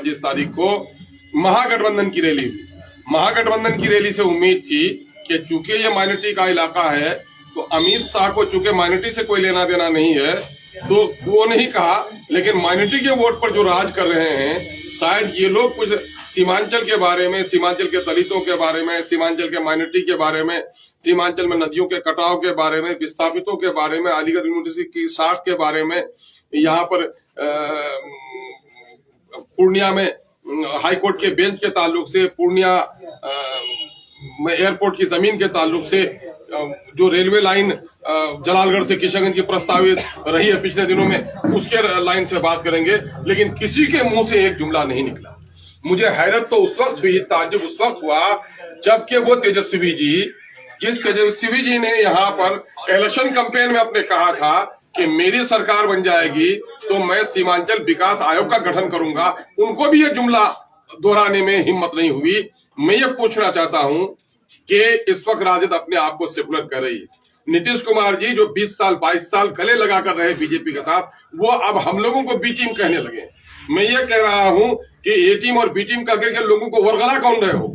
25 तारीख को महागठबंधन की रैली हुई। महागठबंधन की रैली से उम्मीद थी कि चूंकि ये माइनॉरिटी का इलाका है तो अमित शाह को चूंकि माइनॉरिटी से कोई लेना देना नहीं है तो वो नहीं कहा, लेकिन माइनॉरिटी के वोट पर जो राज कर रहे हैं शायद ये लोग कुछ सीमांचल के बारे में, सीमांचल के दलितों के बारे में, सीमांचल के माइनॉरिटी के बारे में, सीमांचल में नदियों के कटाव के बारे में, विस्थापितों के बारे में, अलीगढ़ यूनिवर्सिटी की साख के बारे में, यहाँ पर पूर्णिया में हाईकोर्ट के बेंच के ताल्लुक से, पूर्णिया में एयरपोर्ट की जमीन के ताल्लुक से, जो रेलवे लाइन जलालगढ़ से किशनगंज की प्रस्तावित रही है पिछले दिनों में, उसके लाइन से बात करेंगे। लेकिन किसी के मुंह से एक जुमला नहीं निकला। मुझे हैरत तो उस वक्त हुई, ताज्जुब उस वक्त हुआ जबकि वो तेजस्वी जी, जिस तेजस्वी जी ने यहाँ पर इलेक्शन कैंपेन में अपने कहा था कि मेरी सरकार बन जाएगी तो मैं सीमांचल विकास आयोग का गठन करूंगा, उनको भी ये जुमला दोहराने में हिम्मत नहीं हुई। मैं ये पूछना चाहता हूं कि इस वक्त राजद अपने आप को सेकुलर कर रही है। नीतीश कुमार जी जो 20 साल 22 साल गले लगाकर रहे बीजेपी के साथ, वो अब हम लोगों को बी टीम कहने लगे। मैं ये कह रहा हूं कि ए टीम और बी टीम करके लोगों को वरगला कौन रहे हो।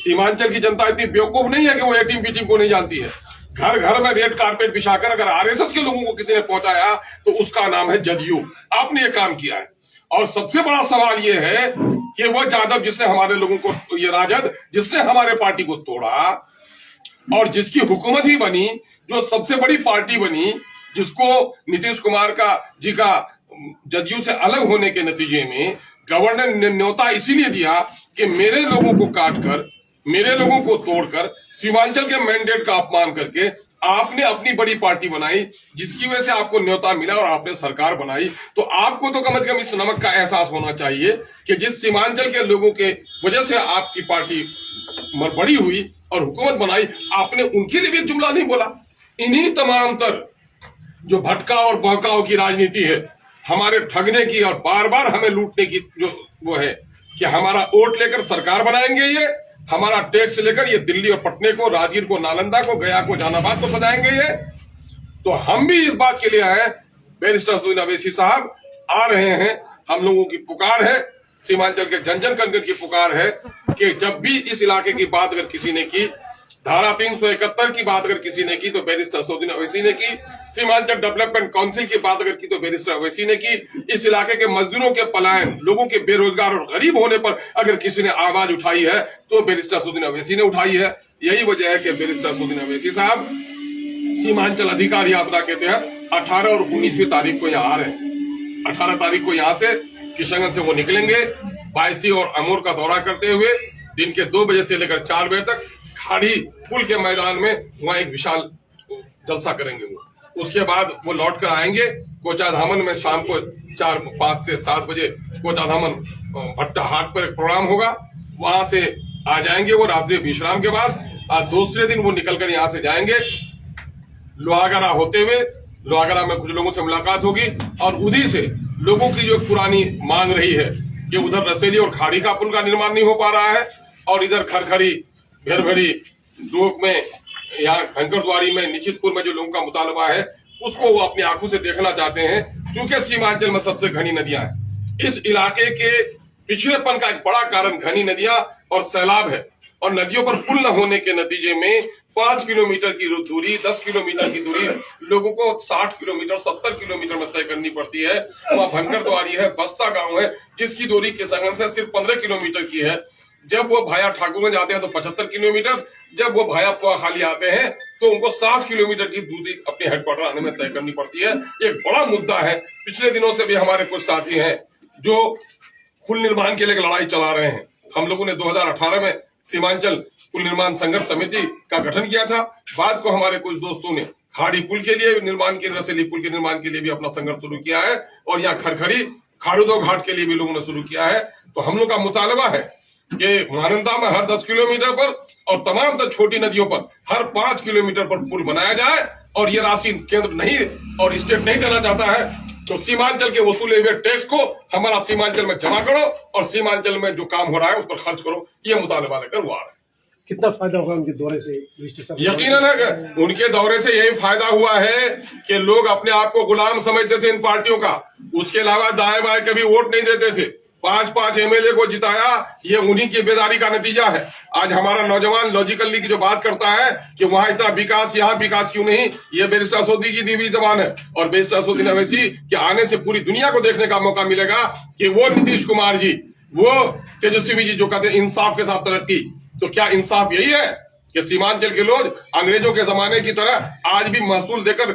सीमांचल की जनता इतनी बेवकूफ नहीं है कि वो ए टीम बी टीम को नहीं जानती है। घर घर में रेड कारपेट बिछाकर अगर आरएसएस के लोगों को किसी ने पहुंचाया तो उसका नाम है जदयू। आपने ये काम किया है। और सबसे बड़ा सवाल ये है कि वो यादव जिसने हमारे लोगों को, ये राजद जिसने हमारे पार्टी को तोड़ा और जिसकी हुकूमत ही बनी, जो सबसे बड़ी पार्टी बनी, जिसको नीतीश कुमार का जदयू से अलग होने के नतीजे में गवर्नर ने न्योता इसीलिए दिया कि मेरे लोगों को काटकर, मेरे लोगों को तोड़कर, सीमांचल के मैंडेट का अपमान करके आपने अपनी बड़ी पार्टी बनाई, जिसकी वजह से आपको न्योता मिला और आपने सरकार बनाई। तो आपको तो कम से कम इस नमक का एहसास होना चाहिए कि जिस सीमांचल के लोगों के वजह से आपकी पार्टी बड़ी हुई और हुकूमत बनाई, आपने उनके लिए भी एक जुमला नहीं बोला। इन्हीं तमाम तर जो भटकाव और बहकाव की राजनीति है, हमारे ठगने की और बार बार हमें लूटने की जो वो है कि हमारा वोट लेकर सरकार बनाएंगे, ये हमारा टैक्स लेकर ये दिल्ली और पटने को, राजगीर को, नालंदा को, गया को, जहानाबाद को सजाएंगे ये। तो हम भी इस बात के लिए आए, बैरिस्टर असदुद्दीन अवैसी साहब आ रहे हैं, हम लोगों की पुकार है, सीमांचल के जन जन कनगन की पुकार है कि जब भी इस इलाके की बात अगर किसी ने की, धारा 371 की बात अगर किसी ने की तो बैरिस्टर असदुद्दीन अवैसी ने की, सीमांचल डेवलपमेंट काउंसिल की बात अगर की तो बैरिस्टर अवैसी ने की, इस इलाके के मजदूरों के पलायन, लोगों के बेरोजगार और गरीब होने पर अगर किसी ने आवाज उठाई है तो बैरिस्टर असदुद्दीन अवैसी ने उठाई है। यही वजह है कि बैरिस्टर असदुद्दीन अवैसी साहब सीमांचल अधिकार यात्रा के तहत 18 और 19वीं तारीख को यहाँ आ रहे हैं। 18 तारीख को यहाँ से किशनगंज से वो निकलेंगे, बायसी और अमूर का दौरा करते हुए दिन के 2 बजे से लेकर 4 बजे तक खाड़ी पुल के मैदान में वहां एक विशाल जलसा करेंगे। वो उसके बाद वो लौट कर आएंगे कोचाधामन में, शाम को 5 से 7 बजे कोचाधामन भट्टा हाट पर एक प्रोग्राम होगा, वहां से आ जाएंगे वो रात्रि विश्राम के बाद। दूसरे दिन वो निकलकर यहाँ से जाएंगे लोहागड़ा होते हुए, लोहागड़ा में कुछ लोगों से मुलाकात होगी और उधर से लोगों की जो पुरानी मांग रही है कि उधर रसेली और खाड़ी का पुल का निर्माण नहीं हो पा रहा है और इधर खरखरी, भेरभरी, डोक में, यहाँ खंकरद्वारी में, निश्चितपुर में जो लोगों का मुतालबा है उसको वो अपनी आंखों से देखना चाहते हैं। क्योंकि सीमांचल में सबसे घनी नदियां हैं, इस इलाके के पिछड़ेपन का एक बड़ा कारण घनी नदियां और सैलाब है और नदियों पर पुल न होने के नतीजे में 5 किलोमीटर की दूरी, 10 किलोमीटर की दूरी लोगों को 60 किलोमीटर 70 किलोमीटर में तय करनी पड़ती है। वहाँ भंकरद्वारी है, बस्ता गांव है, जिसकी दूरी किशनगंज से सिर्फ 15 किलोमीटर की है। जब वो भाया ठाकुरगंज आते हैं तो 75 किलोमीटर, जब वो भाया पोआखाली आते हैं तो उनको 60 किलोमीटर की दूरी अपने हेडक्वार्टर आने में तय करनी पड़ती है। एक बड़ा मुद्दा है। पिछले दिनों से भी हमारे कुछ साथी हैं जो पुल निर्माण के लिए लड़ाई चला रहे हैं। हम लोगों ने 2018 में सीमांचल पुल निर्माण संघर्ष समिति का गठन किया था। बाद को हमारे कुछ दोस्तों ने खाड़ी पुल के लिए निर्माण के, रसेली पुल के निर्माण के लिए भी अपना संघर्ष शुरू किया है और यहाँ खरखरी खाड़ूदो घाट के लिए भी लोगों ने शुरू किया है। तो हम लोग का मुतालबा है कि महानंदा में हर 10 किलोमीटर पर और तमाम तो छोटी नदियों पर हर 5 किलोमीटर पर पुल बनाया जाए और ये राशि केंद्र नहीं और स्टेट नहीं देना चाहता है तो सीमांचल के वसूले हुए टैक्स को हमारा सीमांचल में जमा करो और सीमांचल में जो काम हो रहा है उस पर खर्च करो। ये मुतालबा लेकर वो आ रहे हैं। कितना फायदा होगा उनके दौरे से? यकीनन उनके दौरे से यही फायदा हुआ है कि लोग अपने आप को गुलाम समझते थे इन पार्टियों का, उसके अलावा दाएं बाएं कभी वोट नहीं देते थे 5 एमएलए को जिताया, ये उन्हीं की बेदारी का नतीजा है। आज हमारा नौजवान लॉजिकली की जो बात करता है कि वहां इतना विकास, यहाँ विकास क्यों नहीं, ये बैरिस्टर असदुद्दीन की दी हुई जबान है। और बैरिस्टर असदुद्दीन अवैसी के आने से पूरी दुनिया को देखने का मौका मिलेगा कि वो नीतीश कुमार जी, वो तेजस्वी जी जो कहते हैं इंसाफ के साथ तरक्की, तो क्या इंसाफ यही है कि सीमांचल के लोग अंग्रेजों के जमाने की तरह आज भी महसूल देकर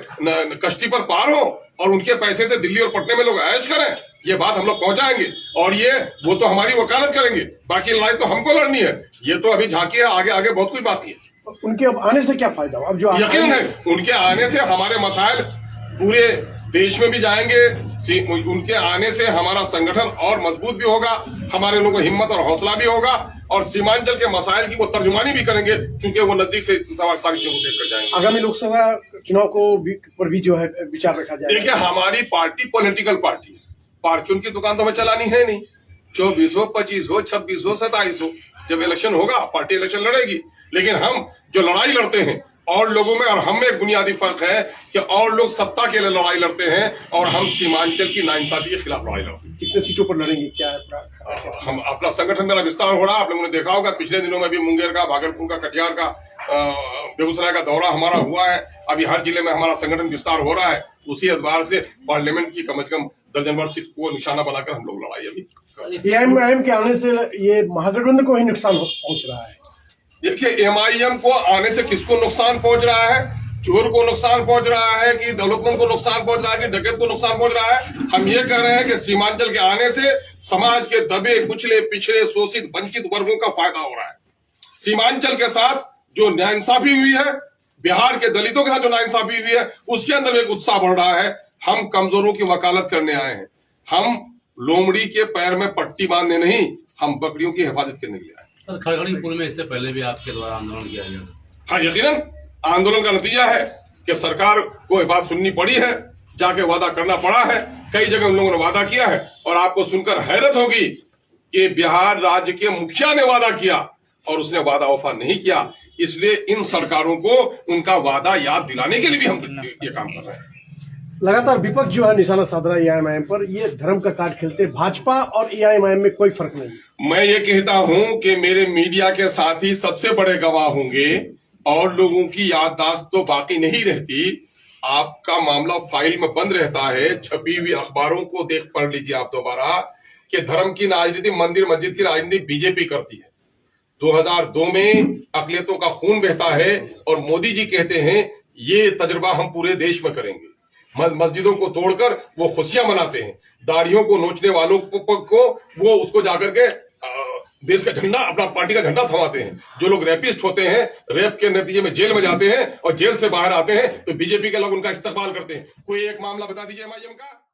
कश्ती पर पार हो और उनके पैसे से दिल्ली और पटने में लोग ऐश करें? ये बात हम लोग पहुंचाएंगे और ये वो तो हमारी वकालत करेंगे, बाकी लड़ाई तो हमको लड़नी है। ये तो अभी झांकी है, आगे आगे बहुत कुछ बाकी है। उनके अब आने से क्या फायदा हो? अब जो यकीन है उनके आने से हमारे मसाइल पूरे देश में भी जाएंगे। उनके आने से हमारा संगठन और मजबूत भी होगा, हमारे लोगों को हिम्मत और हौसला भी होगा और सीमांचल के मसाइल की वो तर्जुमानी भी करेंगे, क्योंकि वो नजदीक से सारी चीजों को देखकर जाएंगे। आगामी लोकसभा चुनाव पर भी जो है विचार रखा जाए। देखिए, हमारी पार्टी पॉलिटिकल पार्टी है, फार्चून की दुकान तो हमें चलानी है नहीं। 24 हो, 25 हो, 26 हो, 27 हो, जब इलेक्शन होगा पार्टी इलेक्शन लड़ेगी। लेकिन हम जो लड़ाई लड़ते हैं और लोगों में और हम में एक बुनियादी फर्क है कि और लोग सत्ता के लिए लड़ाई लड़ते हैं और हम सीमांचल की नाइंसाफी के खिलाफ लड़ाई लड़ते हैं। कितने सीटों पर लड़ेंगे, क्या है? हम अपना संगठन मेरा विस्तार हो रहा है। आप लोगों ने देखा होगा पिछले दिनों में भी मुंगेर का, भागलपुर का, कटिहार का, बेगूसराय का दौरा हमारा हुआ है। अभी हर जिले में हमारा संगठन विस्तार हो रहा है। उसी एतबार से पार्लियामेंट की कम से कम दर्जन भर सीट को निशाना बनाकर हम लोग लड़ाई अभी। एआईएमआईएम के आने से ये महागठबंधन को ही नुकसान पहुंच रहा है। देखिए, एमआईएम को आने से किसको नुकसान पहुंच रहा है? चोर को नुकसान पहुंच रहा है कि दौलतमंद को नुकसान पहुंच रहा है कि डकैत को नुकसान पहुंच रहा है? हम ये कह रहे हैं कि सीमांचल के आने से समाज के दबे कुचले पिछड़े शोषित वंचित वर्गों का फायदा हो रहा है। सीमांचल के साथ जो नाइंसाफी हुई है, बिहार के दलितों के साथ जो नाइंसाफी हुई है, उसके अंदर एक उत्साह बढ़ रहा है। हम कमजोरों की वकालत करने आए हैं। हम लोमड़ी के पैर में पट्टी बांधने नहीं, हम बकरियों की हिफाजत करने के लिए आए। सर, खड़गड़ीपुर में इससे पहले भी आपके द्वारा आंदोलन किया गया? हाँ, यकीनन आंदोलन का नतीजा है कि सरकार को ये बात सुननी पड़ी है, जाके वादा करना पड़ा है। कई जगह उन लोगों ने वादा किया है और आपको सुनकर हैरत होगी कि बिहार राज्य के मुखिया ने वादा किया और उसने वादा वफा नहीं किया। इसलिए इन सरकारों को उनका वादा याद दिलाने के लिए भी हम ये काम कर रहे हैं। लगातार विपक्ष जो है निशाना साध रहा है एआईएमआईएम पर। ये धर्म का कार्ड खेलते, भाजपा और एआईएमआईएम में कोई फर्क नहीं। मैं ये कहता हूं कि मेरे मीडिया के साथी सबसे बड़े गवाह होंगे और लोगों की याददाश्त तो बाकी नहीं रहती। आपका मामला फाइल में बंद रहता है। छपी हुई अखबारों को पढ़ लीजिए आप दोबारा कि धर्म की राजनीति, मंदिर मस्जिद की राजनीति बीजेपी करती है। 2002 में अकलियतों का खून बहता है और मोदी जी कहते हैं ये तजुर्बा हम पूरे देश में करेंगे। मस्जिदों को तोड़कर वो खुशियां मनाते हैं। दाढ़ियों को नोचने वालों को वो उसको जाकर के देश का झंडा, अपना पार्टी का झंडा थमाते हैं। जो लोग रेपिस्ट होते हैं, रेप के नतीजे में जेल में जाते हैं और जेल से बाहर आते हैं, तो बीजेपी के लोग उनका इस्तेमाल करते हैं। कोई एक मामला बता दीजिए एमआईएम का।